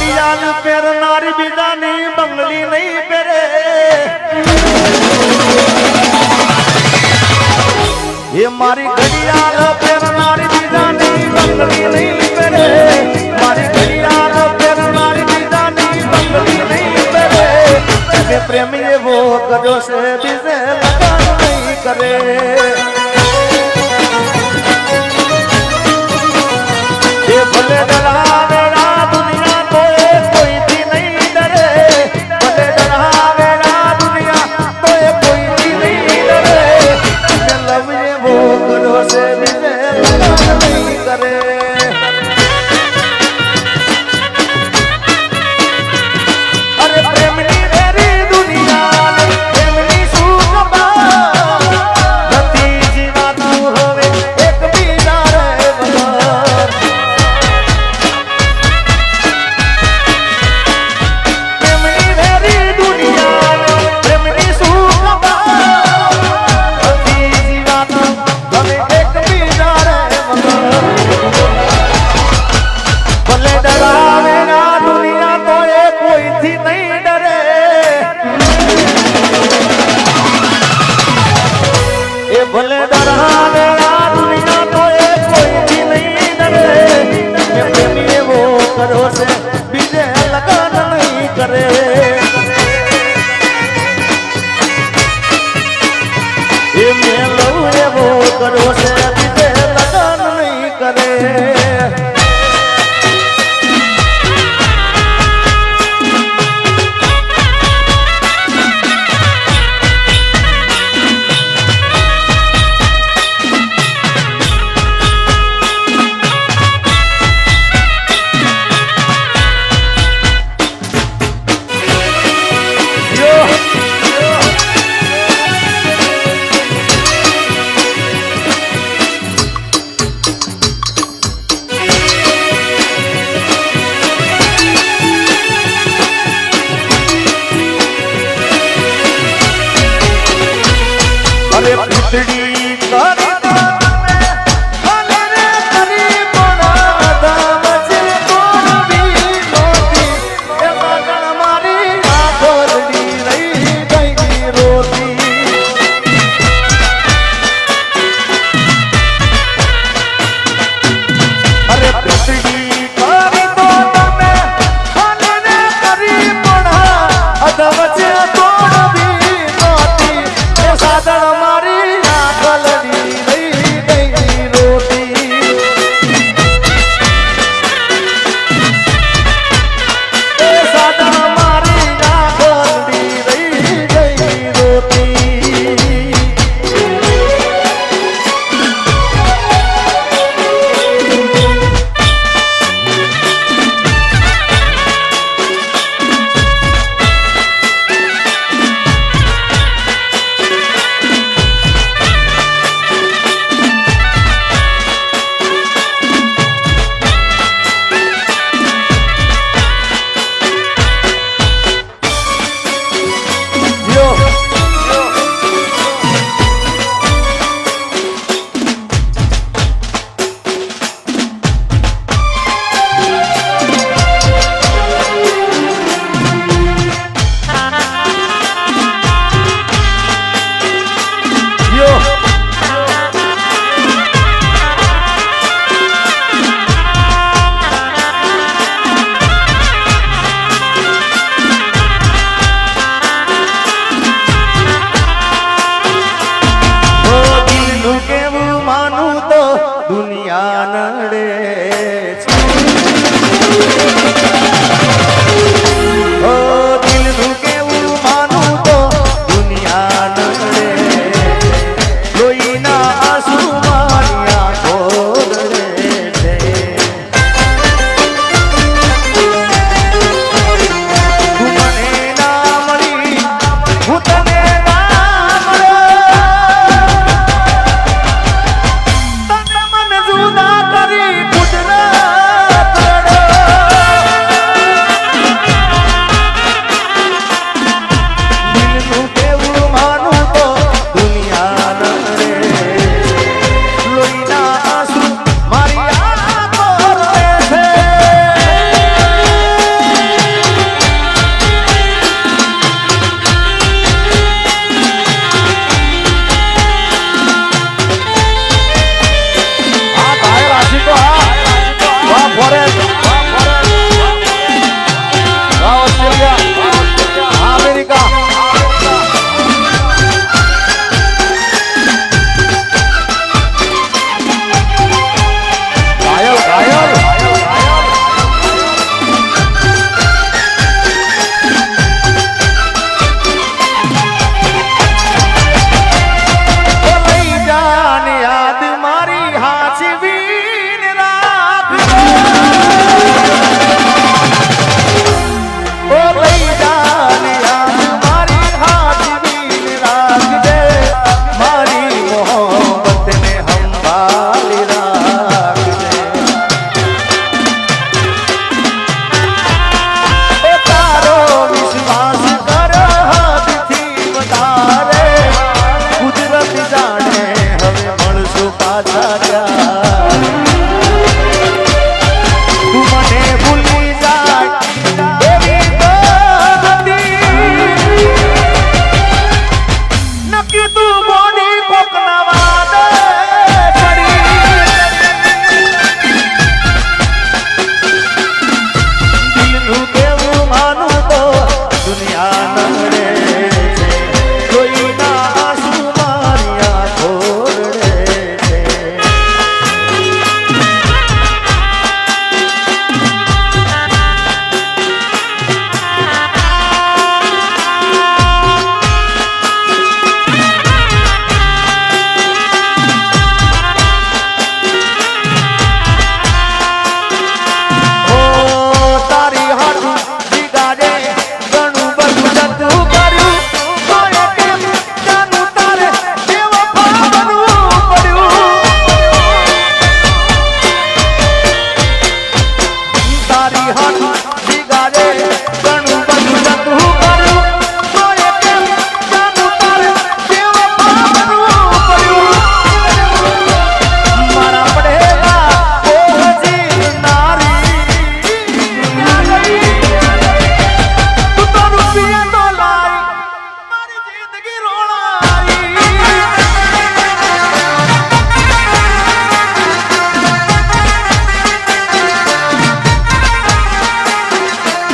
ઘડિયાળ પહેરનારી બીજાની બંગડી નહીં પહેરે એ મારી ઘડિયાળ પહેરનારી બીજાની બંગડી નહીં પહેરે મારી ઘડિયાળ પહેરનારી બીજાની બંગડી નહીં પહેરે કે પ્રેમી એવો કર્યો છે બીજે લગન નહીં કરે એ ભલે ડરાવેલા દુનિયા તો કોઈથી નહીં ડરે ભલે ડરાવેલા દુનિયા તો કોઈથી નહીં ડરે લવ એવો કર્યો છે બીજે લગન નહીં કરે અરે પ્રેમની વેરી દુનિયા પ્રેમની શું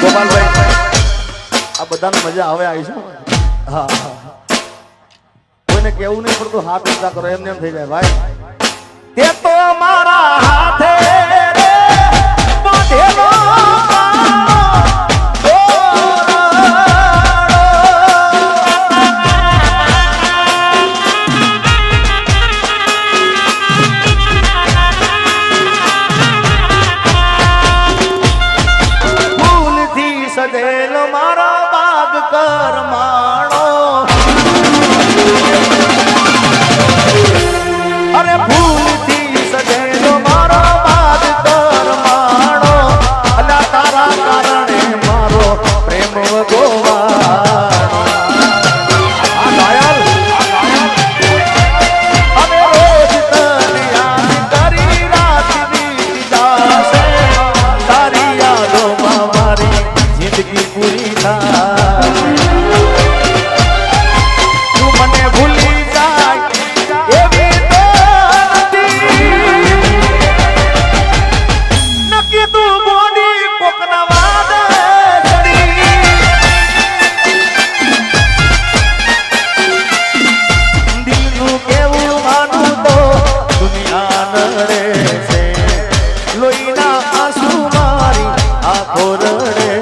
ગોપાલભાઈ આ બધાને મજા આવે આવી છે હા કોઈને કેવું નહીં પડતું હાથ ઊંચા કરો એમને એમ થઈ જાય ભાઈ તે તો મારા હાથે રે બાંધેલો સજેલો મારો બાગ કરમાણો અરે ભૂલથી સજેલો મારો બાગ કરમાણો અલા તારા કારણે મારો પ્રેમ ગોવાણો આ ઘાયલ અમે રોજ તને યાદ કરી રાત વીતી જાશે તારી યાદોમાં મારી જિંદગી પૂરી થાય તું મને ભૂલી જાય એવી તો નથી નક્કી તું બોલી કોકના વાદે ચડી દિલનું કેવું માનું તો દુનિયા નડે છે લોહીના આંસુ મારી આંખો રડે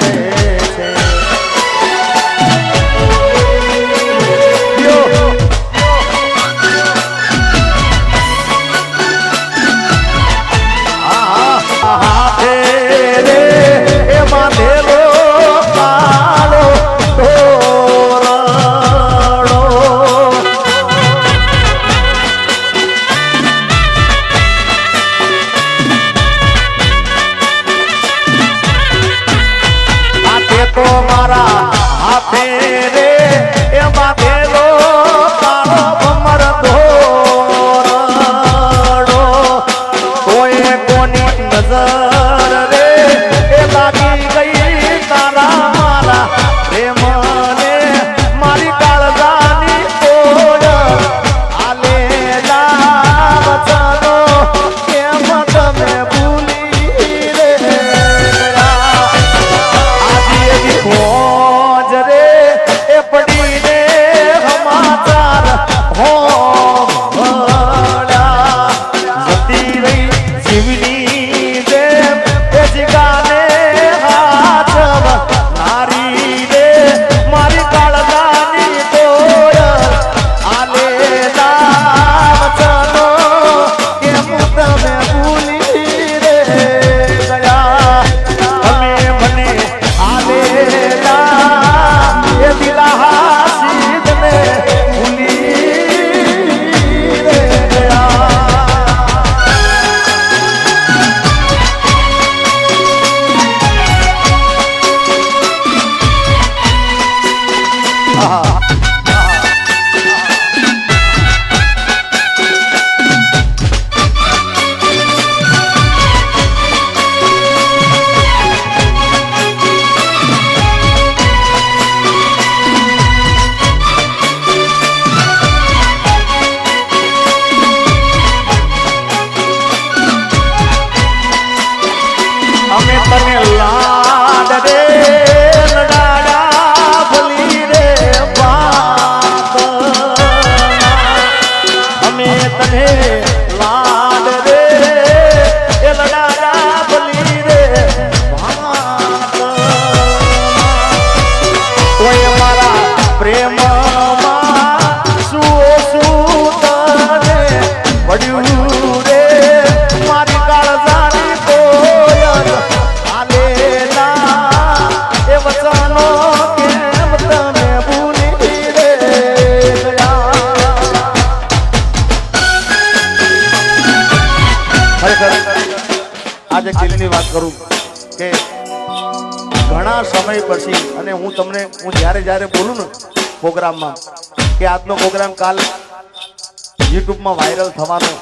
આજે દિલની વાત કરું કે ઘણા સમય પછી અને હું જ્યારે બોલું ને પ્રોગ્રામમાં કે આજનો પ્રોગ્રામ કાલ યુટ્યુબમાં વાયરલ થવાનો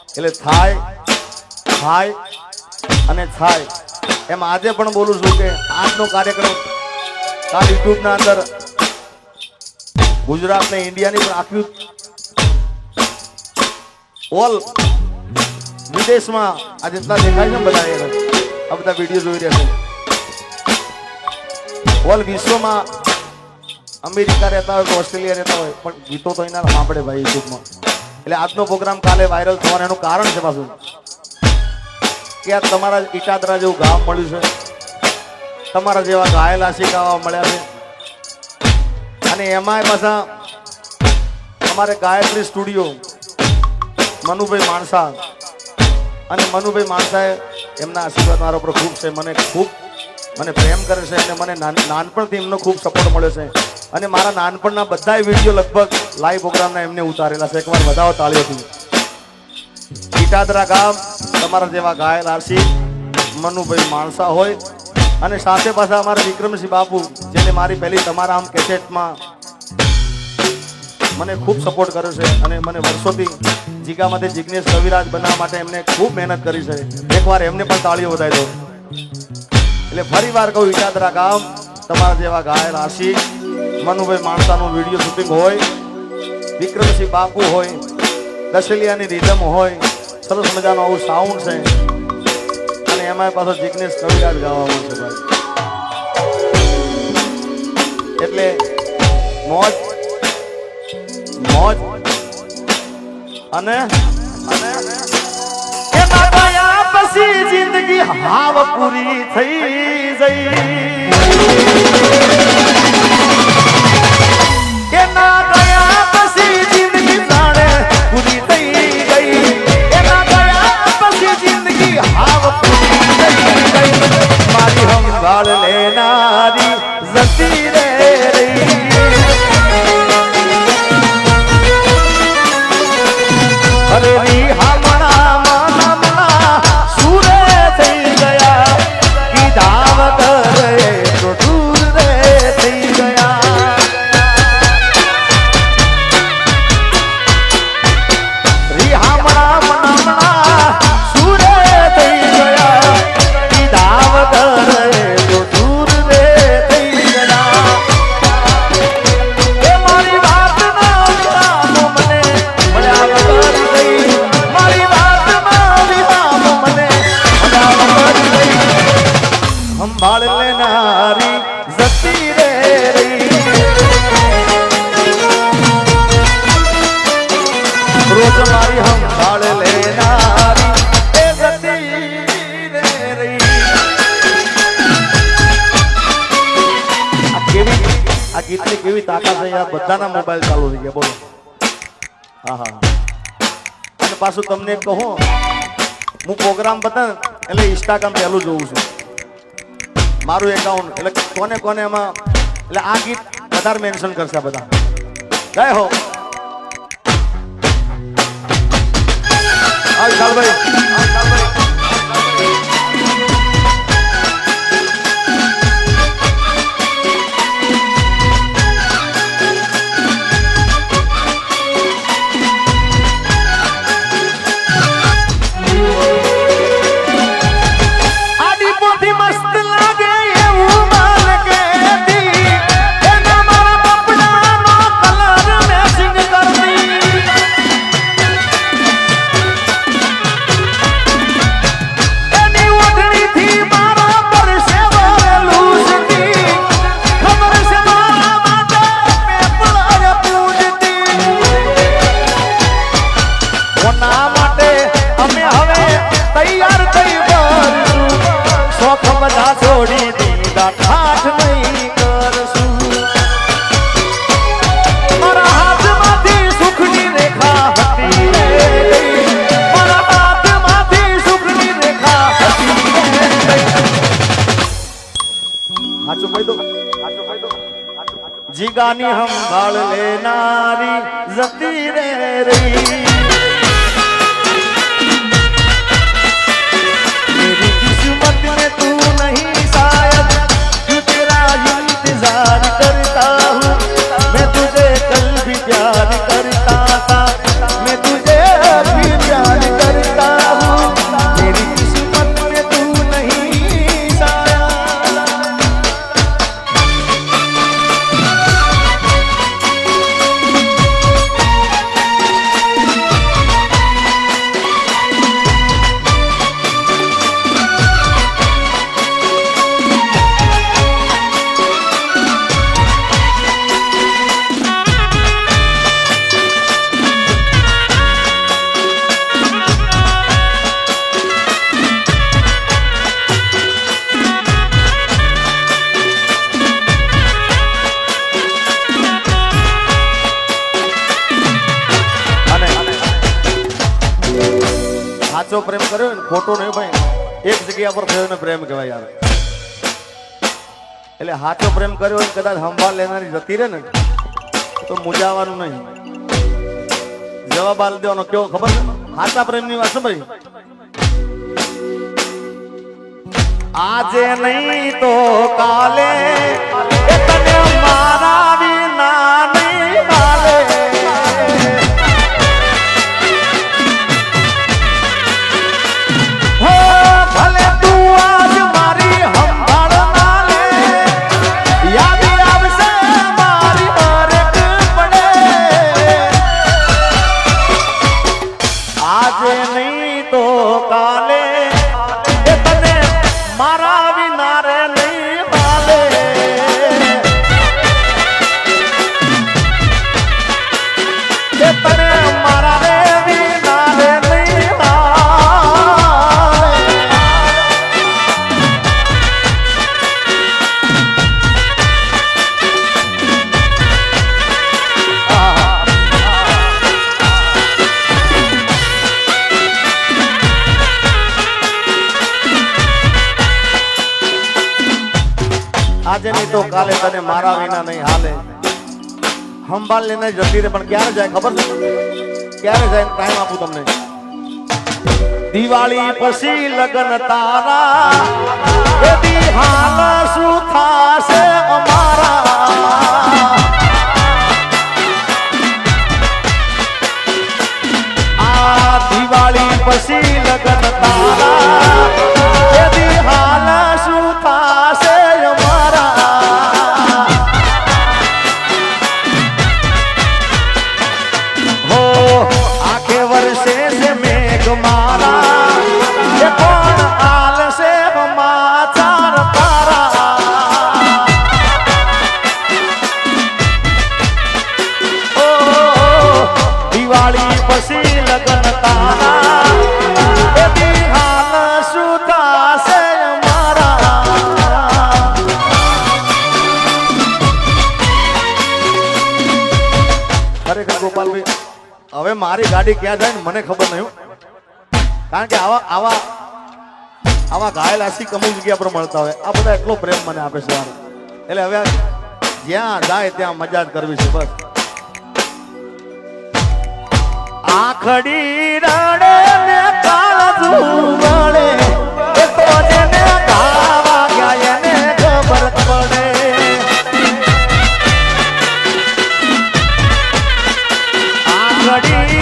એટલે થાય એમ આજે પણ બોલું છું કે આજનો કાર્યક્રમ કાલ યુટ્યુબના અંદર ગુજરાત ને ઇન્ડિયાની પણ આખી ઓલ વિદેશમાં આ જેટલા દેખાય છે બધા આ બધા વિડીયો જોઈ રહ્યા છે ઓલ વિશ્વમાં અમેરિકા રહેતા હોય કે ઓસ્ટ્રેલિયા રહેતા હોય પણ ગીતો તો એના સાંભળે ભાઈ યુટ્યુબમાં. એટલે આજનો પ્રોગ્રામ કાલે વાયરલ થવાનું એનું કારણ છે પાછું કે આ તમારા ઈટાદરા જેવું ગામ મળ્યું છે, તમારા જેવા ગાયેલા શીખાવા મળ્યા છે. અને એમાંય પાછા અમારે ગાયત્રી સ્ટુડિયો મનુભાઈ માણસા, અને મનુભાઈ માણસાએ એમના આશીર્વાદ મારા પર ખૂબ છે. મને પ્રેમ કરે છે અને મને નાનપણથી એમનો ખૂબ સપોર્ટ મળ્યો છે. અને મારા નાનપણના બધા વિડીયો લગભગ લાઈવ પ્રોગ્રામના એમને ઉતારેલા છે. એકવાર વધાવો તાળીઓથી. ઈટાદરા ગામ તમારા જેવા ગાયેલ આરસી મનુભાઈ માણસા હોય, અને સાથે પાછા અમારા વિક્રમસિંહ બાપુ જેને મારી પહેલી તમારા આમ કેસેટમાં મને ખૂબ સપોર્ટ કર્યો છે અને મને વર્ષોથી જીગામાંથી જિગ્નેશ કવિરાજ બનાવવા માટે એમને ખૂબ મહેનત કરી છે. એકવાર એમને પણ તાળીઓ વધાવી દો. એટલે ફરી વાર કહું, ઈટાદરા ગામ તમારા જેવા ગાયેલ આશિક મનુભાઈ માણસાનું વિડીયો શૂટિંગ હોય, વિક્રમસિંહ બાપુ હોય, દશેલિયાની રીધમ હોય, સરસ મજાનું આવું સાઉન્ડ છે. અને એમાં પાછો જિગ્નેશ કવિરાજ ગાવાનું છે ભાઈ. એટલે મોજ અને એમાં ગયા પછી જિંદગી હાવ પૂરી થઈ જઈ. એના ગયા પછી જિંદગી જાણે પૂરી થઈ ગઈ. એના ગયા પછી જિંદગી હાવ પૂરી થઈ ગઈ. મારી સંભાળ લેનારી જતી રે રહી. અરે હમણા મનમના સુરે થઈ ગયા, કીધા વગર તો દૂર રે થઈ ગયા. હમણા મનમના સુરે થઈ ગયા, કીધા વગર તો દૂર રે થઈ ગયા. એ મારી વાત ના મને મળ્યા વગર સંભાળ લેનારી જતી રે રહી. રોજ મારી સંભાળ લેનારી એ જતી રે રહી. આ ગીતની કેવી તાકાત છે યાર. બધાના મોબાઈલ ચાલુ થઈ ગયા. બોલો. હા. અને પાછું તમને કહું, હું પ્રોગ્રામ બતા એટલે ઇન્સ્ટાગ્રામ પહેલું જોઉં છું, મારું એકાઉન્ટ. એટલે કોને એમાં એટલે આ ગીત વધારે મેન્શન કરશે બધા. જય હો. છોડી દીધા ઠાઠ નહીં કરશું. મારા હાથમાંથી સુખની રેખા હતી, મારા હાથમાંથી સુખની રેખા હતી. સાચું કહી દો. જીગાની સંભાળ લેનારી જતી રે રહી. ફળિયા પર થયો ને પ્રેમ કહેવાય યાર. એટલે હાચો પ્રેમ કર્યો હોય કદાચ સંભાળ લેનારી જતી રહે ને તો મૂંઝાવાનું નહીં. જવાબ આલ દેવાનો કેવો ખબર છે હાચા પ્રેમની વાત છે ભાઈ. આજે નહીં તો કાલે એ તને મારા વિના નહીં હાલે. હો ભલે તું આજ મારી સંભાળ ના લે, યાદ આવશે મારી હરેક પડે. આજે નહીં તો કાલે એ તને મારા વિના રે નહીં હાલે. એ તને મારા રે વિના રે નહીં હાલે. આજે નહીં તો કાલે તને મારા વિના નહીં હાલે. સંભાળ લેને જતી રે પણ ક્યારે જાય ખબર છે? ક્યારે જાય ટાઈમ આપું તમને. દિવાળી પછી લગન તારા એ દી હાલ શું થાશે અમારા. આ દિવાળી પછી લગન તારા એ દી હાલ શું થાશે અમારા. હો આખે વર્ષે છે મેઘ મારા એ કોણ આલશે સમાચાર તારા. ઓ દિવાળી પછી લગન તારા એ દી હાલ શું થાશે અમારા. ખરેખર ગોપાલભાઈ હવે મારી ગાડી ક્યાં જાય ને મને ખબર નહીં. કારણ કે આવા ઘાયલ આશિક અમુક જગ્યા પર મળતા હોય. આ બધા એટલો પ્રેમ મને આપે છે યાર. એટલે હવે જ્યાં જાય ત્યાં મજા જ કરવી છે બસ. આખડી રડે ને કાળજું વળે એ તો જેને ઘા વાગ્યા એને ખબર પડે. આખડી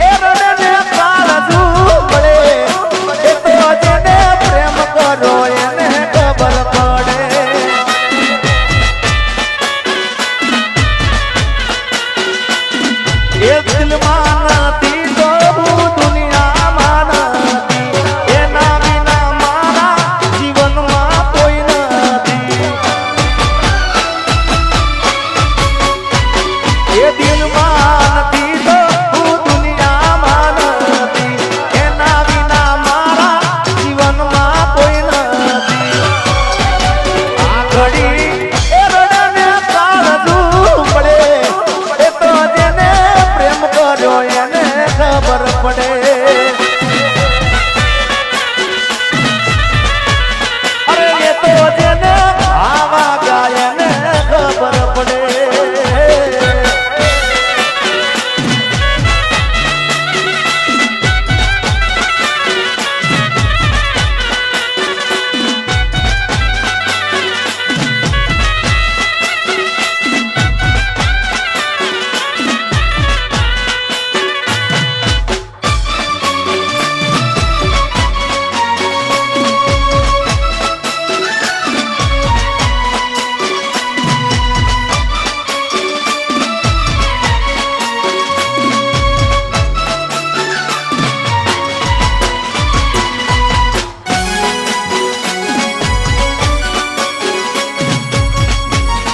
એ રડે ને કાળજું વળે એ તો જેને પ્રેમ કરો એને ખબર પડે. એ દિલમાં નથી તો હું દુનિયામાં નથી, એના વિના મારા જીવનમાં કોઈ નથી. એ દિલમાં નથી તો હું દુનિયામાં નથી, એના વિના મારા જીવનમાં કોઈ નથી. આ ઘડી એ રડને કાળજું પડે એ તો જેને પ્રેમ કર્યો એને ખબર પડે. અરે એ તો જેને આવા ગાય એને ખબર પડે.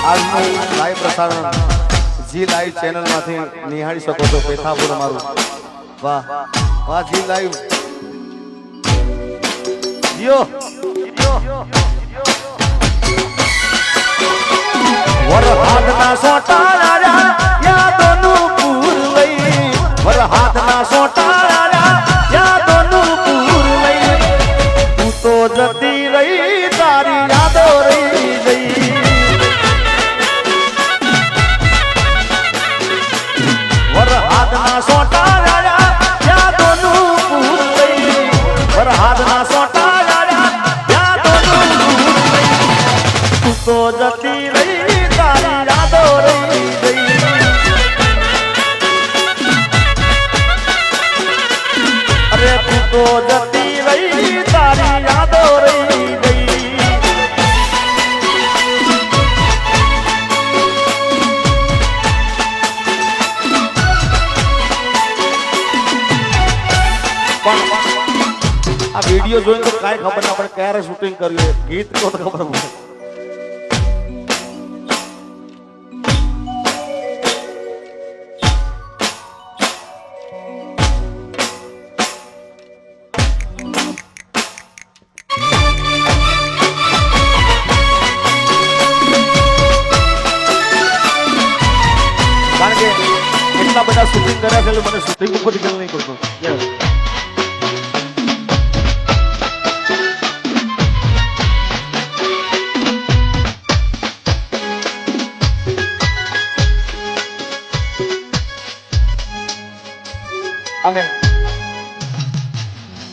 આજનું લાઈવ પ્રસારણ જી લાઈવ ચેનલમાંથી નિહાળી શકો છો. પેથાપુર અમારું. વાહ વાહ જી લાઈવ જીઓ. વરહાદના સોટાળા યાદોનું પૂર લઈ, વરહાદના સોટાળા યાદોનું પૂર લઈ તું તો જતી તો જતી રહી તારી યાદો રહી ગઈ અરે તું તો જતી રહી તારી યાદો રહી ગઈ આ વિડિયો જોઈને તો કાંઈ ખબર ના પડે ક્યારે શૂટિંગ કર્યું ગીત તો ખબર પડે કારણ કે એટલા બધા શૂટિંગ કર્યા છે મને શૂટિંગ ઉપર ગલ નહીં કરતો અને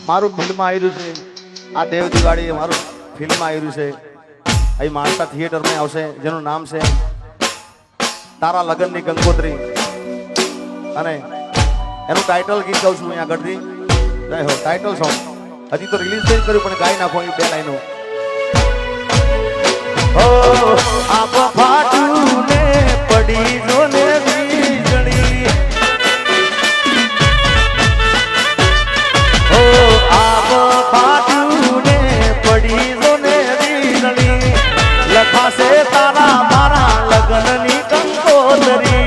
મારું ફિલ્મમાં આવ્યું છે આ દેવ દિવાળી મારું ફિલ્મમાં આવ્યું છે અહીં માણસા થિયેટરમાં આવશે જેનું નામ છે તારા લગ્નની ગંગોત્રી અને એનું ટાઇટલ ગીત ગાઉં છું અહીંયા આગળથી જય હો ટાઇટલ સોંગ હજી તો રિલીઝ નહીં કર્યું પણ ગાઈ નાખો એ બે લાઈનો હો આપ ફાટું ને પડી જો ને વીજળી હો આપ ફાટું ને પડી જો ને વીજળી લખાશે તારા મારા લગ્નની કંકોત્રી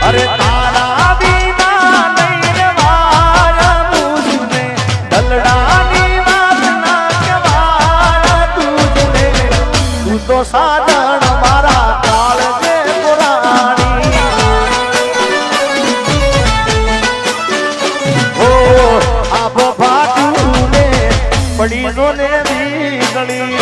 અરે તારા વિના નહીં રેવાય મુજને દલડાની વાત ના કહેવાય તુજને તું તો સાધન મારા કાળજે પુરાણી હો આપ ફાટું ને પડી જો ને વીજળી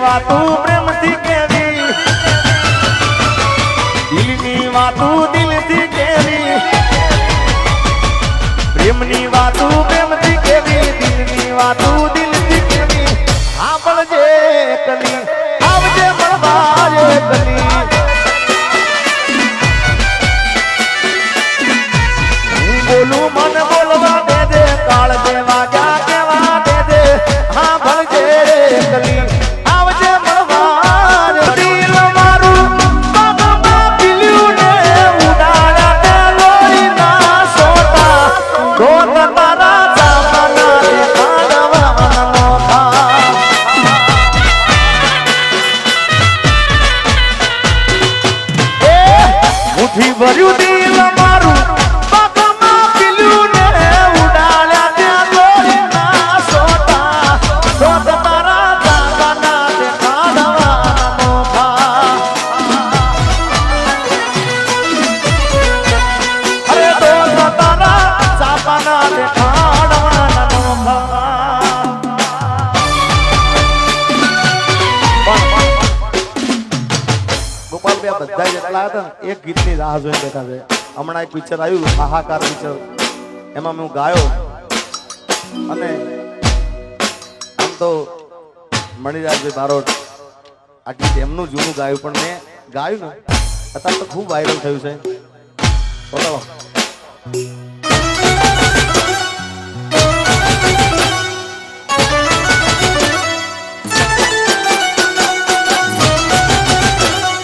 વાતું પ્રેમથી કેવી દિલની વાતું દિલથી કેવી પ્રેમની વાતું પ્રેમથી કેવી દિલની વાતું દિલથી કેવી સાંભળજે કલી આવજે મળવા કલી હું બોલું મન બોલવા દેજે કાળ દેવા ક્યાં કેવા દેજે સાંભળજે કલી ભર્યું દિલ મારું પાકમાં પીલ્યું ને ઉડાડ્યા ત્યાં લોહીના સોટા સોત તારા દાદાના દેખાડવાના નોખા અરે દોસ્ત તારા સાપાના દેખાડવાના નોખા ગોપાલભાઈ બધા જેટલા હતા એક ગીતની રાહ જોઈને બેઠા છે હમણાં એક પિક્ચર આવ્યું હાહાકાર પિક્ચર એમાં હું ગાયો અને આમ તો મણિરાજભાઈ બારોટ આ ગીત એમનું જૂનું ગાયું પણ મેં ગાયું ને અત્યારે તો ખૂબ વાયરલ થયું છે બોલો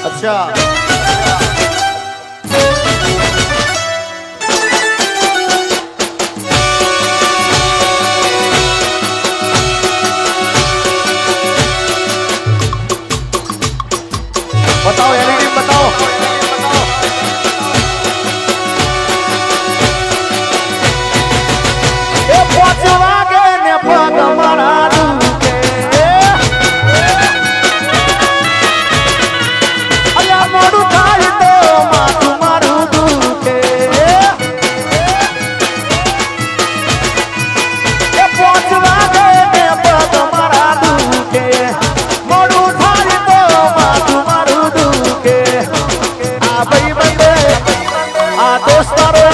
અચ્છા આ ભાઈ બંધો આ દોસ્તારો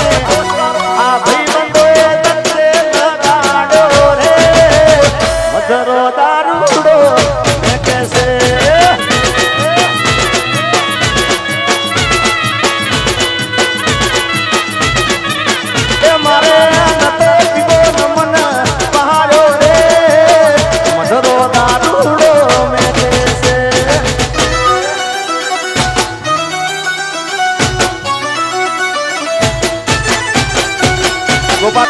આ ભાઈ બંધો લગાડો રે મધરો દારૂડો મેં કેસે મારે નતો પીવો નમન પહાડો રે મધરો દારૂડો મેં કેસે ગોપાલ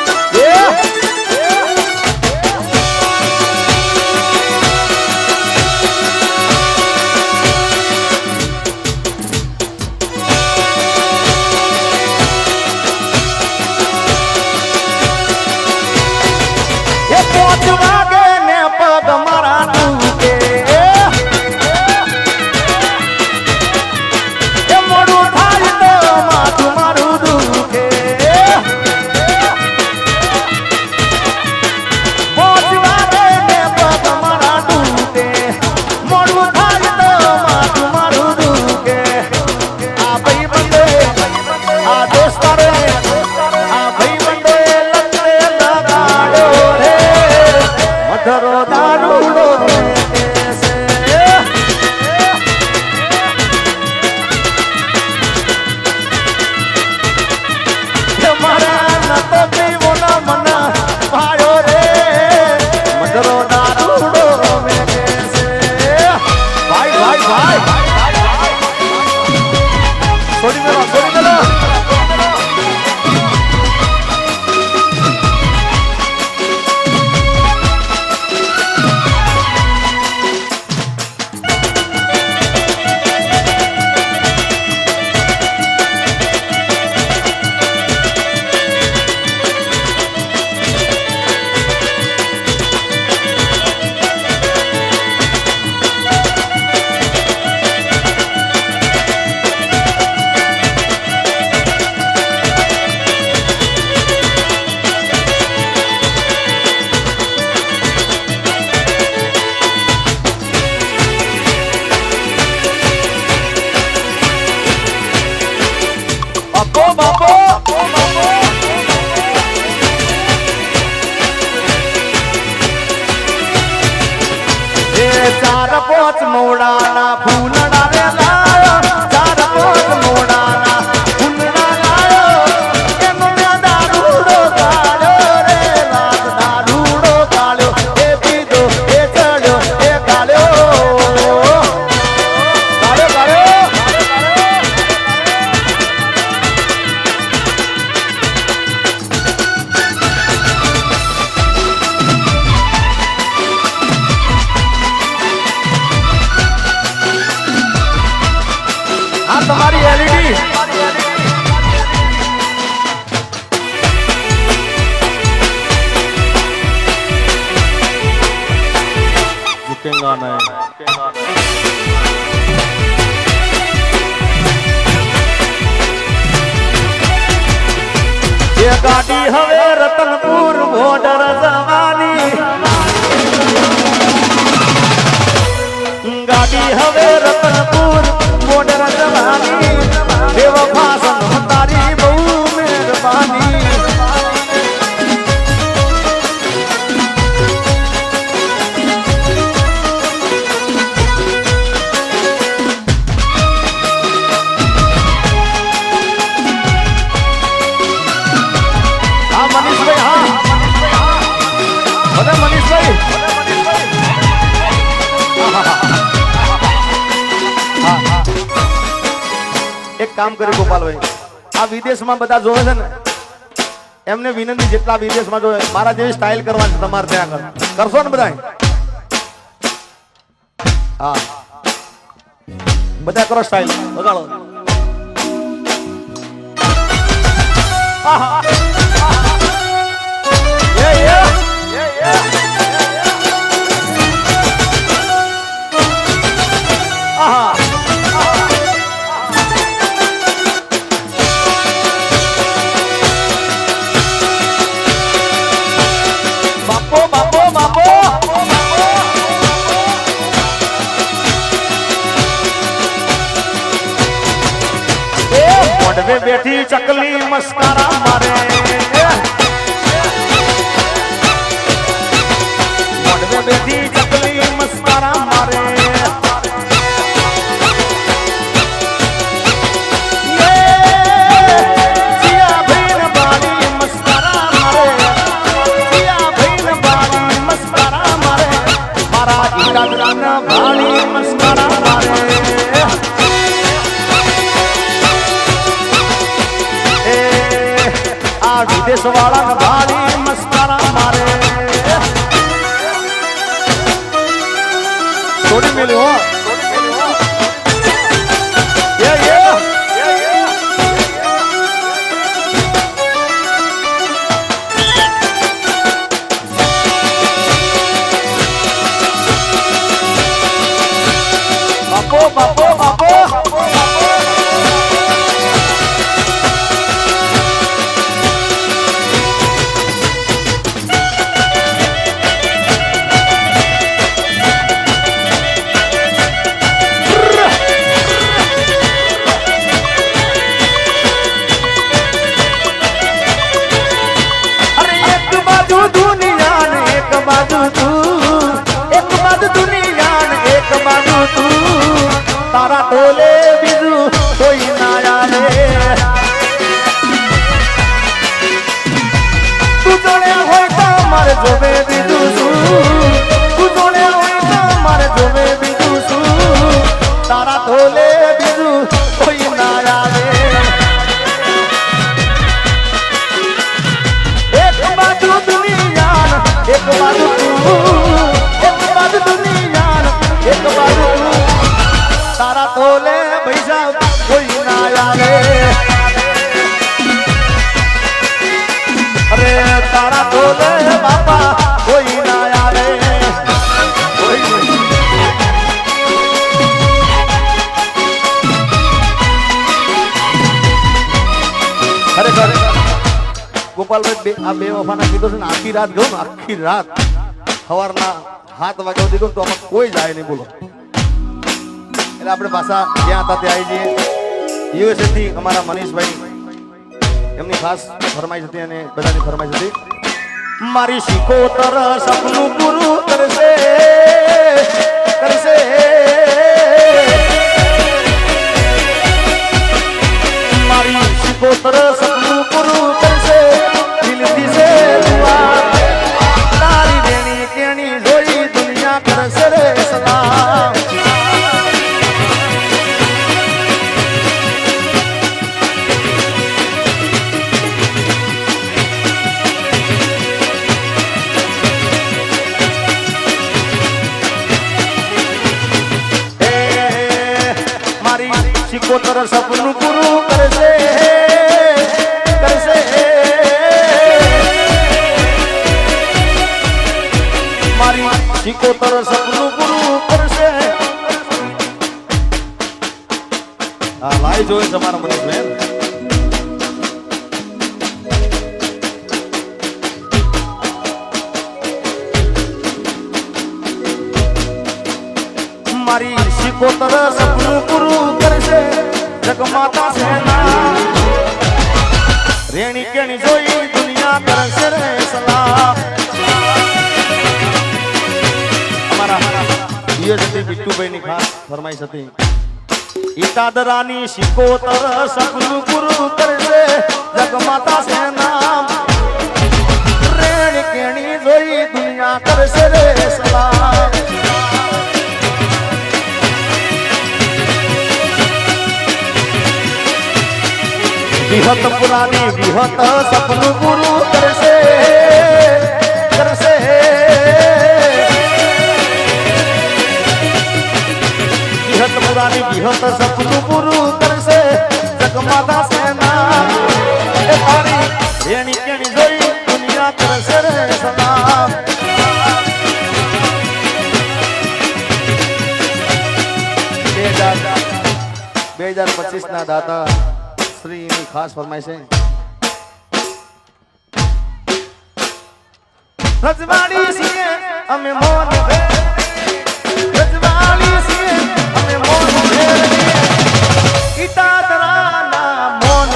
ચાર પોચ મોડાના ફૂલડા રે લાયો ચાર પોચ મોડાના ફૂલડા લાયો એનો મેં દારૂડો ગાળ્યો રે રાત દારૂડો ગાળ્યો એ પીધો એ ચડ્યો એ ગાળ્યો ગાળ્યો તમારી એલઈડી झुकेगा नहीं ये गाड़ी हवे रतनपुर बॉर्डर जवानी गाड़ी हवे रतनपुर बॉर्डर जवानी बेवफा सनम तारी बहु मेहरबानी हाँ मनीष भाई हाँ बोले मनीष भाई एक काम करे गोपाल भाई आ विदेश में बता जोवे छे ने एमने विनंती जेटला विदेश में जोवे मारा जेवी स्टाइल करवानी तमारे त्या करशो ने बधाय हाँ बधा करो स्टाइल बगाड़ो મોઢવે બેઠી ચકલી મસ્કારા મારે મોઢવે બેઠી ચકલી મસ્કારા મારે ભાળી મસ્કારા મારે આ વિદેશ વાળા ભાળી મસ્કારા મારે છોડી મેલ્યો બાપો બાપો અરે એક બાજુ દુનિયા ને એક બાજુ તું એક બાજુ દુનિયા ને એક બાજુ તું તારા ટોલે બીજું કોઈ ના આવે તું જોડે હોય તો મારે જોવે બીજું શું તું જોડે હોય તો મારે જોવે બીજું શું તારા ટોલે બીજું કોઈ ના આવે એક બાજુ દુનિયા એક બાજુ તું એક બાજુ દુનિયા એક બાજુ તું તારા તોલે પૈસા કોઈ ના આવે અરે તારા તોલે બાપા કોઈ ના આવે ખરેખર ગોપાલભાઈ આ બે વફાના કીધું છે ને આખી રાત ગયો ને આખી રાત સવારના 7 વાગ્યા સુધી તો આમાં કોઈ જાય નહીં બોલો એટલે આપણે પાછા જ્યાં હતા ત્યાં આવી જઈએ યુએસએ થી અમારા મનીષભાઈ એમની ખાસ ફરમાઈશ હતી અને બધાની ફરમાઈશ હતી મારી શિકોતર સપનું પૂરું કરશે કરશે મારી શિકોતર સપનું પૂરું કરશે દિલથી સે દુઆ તારી દેણી કેણી જોઈ દુનિયા કરશે રે સલામ શિકોતર સપનું પૂરું કરશે કરશે મારી શિકોતર સપનું પૂરું કરશે આ લાઈ જોઈ તમારા મનીષભાઈ મારી શિકોતર સપનું પૂરું કરશે જગમાતા સેના રેણી કેણી જોઈ દુનિયા કરશે રે સલામ અમારા યુએસટી બિટ્ટુભાઈની ખાસ ફરમાઈશ હતી ઈટાદરાની શિકોતર સપનું પૂરું કરશે જગમાતા સેના રેણી કેણી જોઈ દુનિયા કરશે રે સલામ વિહત પુરાની વિહત સપનું પૂરું કરશે કરશે વિહત પુરાની વિહત સપનું પૂરું કરશે જગમાતા સેના એ તારી રેણી કેણી જોઈ દુનિયા કરશે રે સલામ 2025 ના દાતા શ્રી ની ખાસ ફરમાઈશ છે રજવાડી છીએ અમે મોન રજવાડી છીએ અમે મોન ઈટાદરાના મોન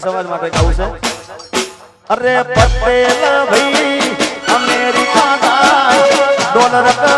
સમાજમાં કંઈક આવું છે અરે પટેલ ભાઈ અમેરિકા ડોલર